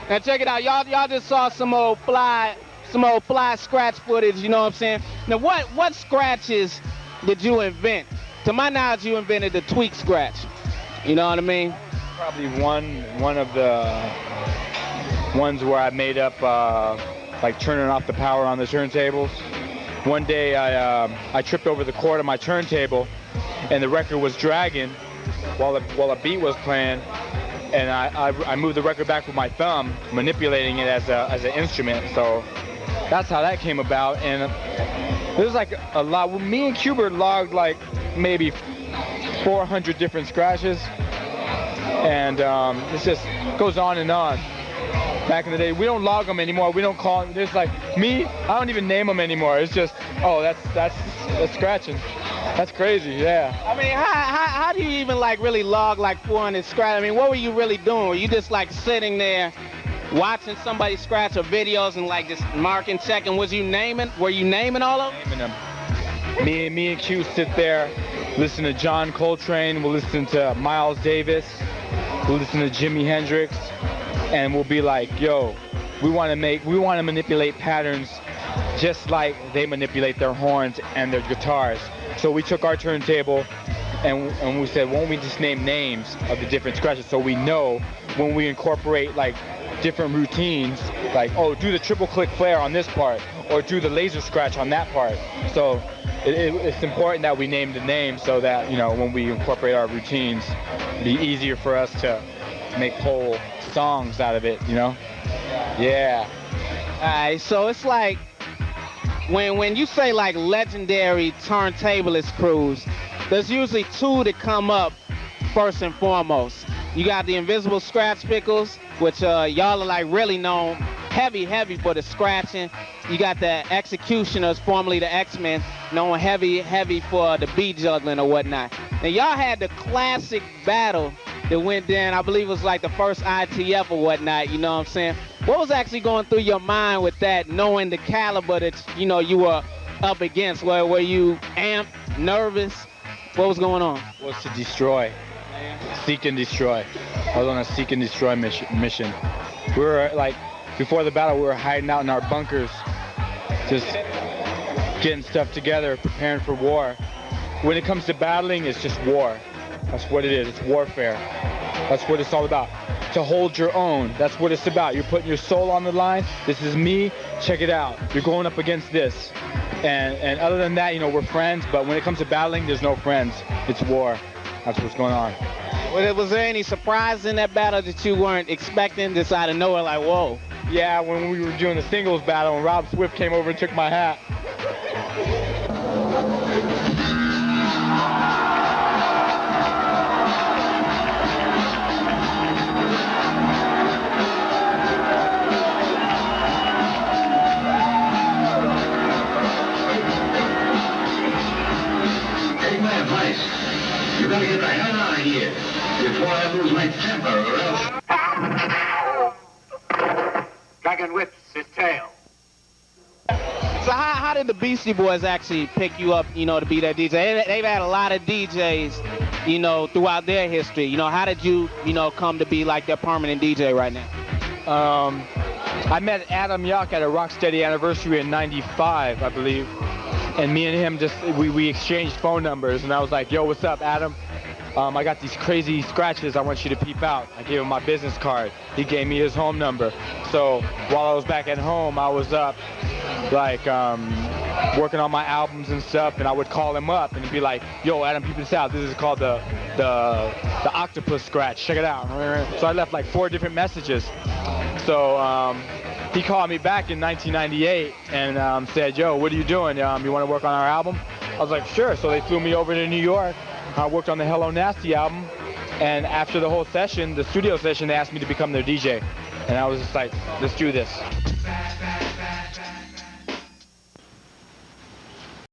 Now check it out, y'all just saw some old fly scratch footage, you know what I'm saying? Now what scratches did you invent? To my knowledge, you invented the tweak scratch. You know what I mean? Probably one of the ones where I made up like turning off the power on the turntables. One day I tripped over the cord of my turntable, and the record was dragging while a beat was playing, and I moved the record back with my thumb, manipulating it as an instrument. So that's how that came about. And there's like a lot. Well, me and Cuba logged like maybe 400 different scratches, and it just goes on and on. Back in the day, we don't log them anymore. We don't call them. There's like me, I don't even name them anymore. It's just, oh, that's scratching. That's crazy, yeah. I mean, how do you even like really log like 400 scratch? I mean, what were you really doing? Were you just like sitting there watching somebody scratch or videos and like just marking, checking? Were you naming all of them? Naming them. Me and Q sit there, listen to John Coltrane. We'll listen to Miles Davis. We'll listen to Jimi Hendrix. And we'll be like, yo, we want to manipulate patterns just like they manipulate their horns and their guitars. So we took our turntable and we said, won't we just name names of the different scratches so we know when we incorporate like different routines, like, oh, do the triple click flare on this part, or do the laser scratch on that part. So it's important that we name the names so that, you know, when we incorporate our routines, it'd be easier for us to make whole songs out of it, you know? Yeah. Alright, so it's like when you say like legendary turntablist crews, there's usually two that come up first and foremost. You got the Invisible Scratch Pickles, which y'all are like really known heavy for the scratching. You got the Executioners, formerly the X-Men, known heavy for the beat juggling or whatnot. Now y'all had the classic battle that went down, I believe it was like the first ITF or whatnot, you know what I'm saying? What was actually going through your mind with that, knowing the caliber that, you know, you were up against? Were you amped, nervous? What was going on? It was to destroy, seek and destroy. I was on a seek and destroy mission. We were like, before the battle, we were hiding out in our bunkers, just getting stuff together, preparing for war. When it comes to battling, it's just war. That's what it is. It's warfare. That's what it's all about. To hold your own. That's what it's about. You're putting your soul on the line. This is me. Check it out. You're going up against this. And other than that, you know, we're friends. But when it comes to battling, there's no friends. It's war. That's what's going on. Was there any surprise in that battle that you weren't expecting? Just out of nowhere, like, whoa. Yeah, when we were doing the singles battle and Rob Swift came over and took my hat. You're gonna get the hell out of here before I lose my temper, or else. Dragon whips his tail. So how did the Beastie Boys actually pick you up, you know, to be that DJ? They've had a lot of DJs, you know, throughout their history. You know, how did you, you know, come to be like their permanent DJ right now? I met Adam Yauch at a Rocksteady anniversary in '95, I believe. And me and him just, we exchanged phone numbers, and I was like, yo, what's up, Adam? I got these crazy scratches I want you to peep out. I gave him my business card. He gave me his home number. So while I was back at home, I was up, like, working on my albums and stuff, and I would call him up and he'd be like, yo, Adam, peep this out. This is called the octopus scratch. Check it out. So I left like 4 different messages. So he called me back in 1998 and said, yo, what are you doing? You want to work on our album? I was like, sure. So they flew me over to New York. I worked on the Hello Nasty album. And after the whole session, the studio session, they asked me to become their DJ. And I was just like, let's do this.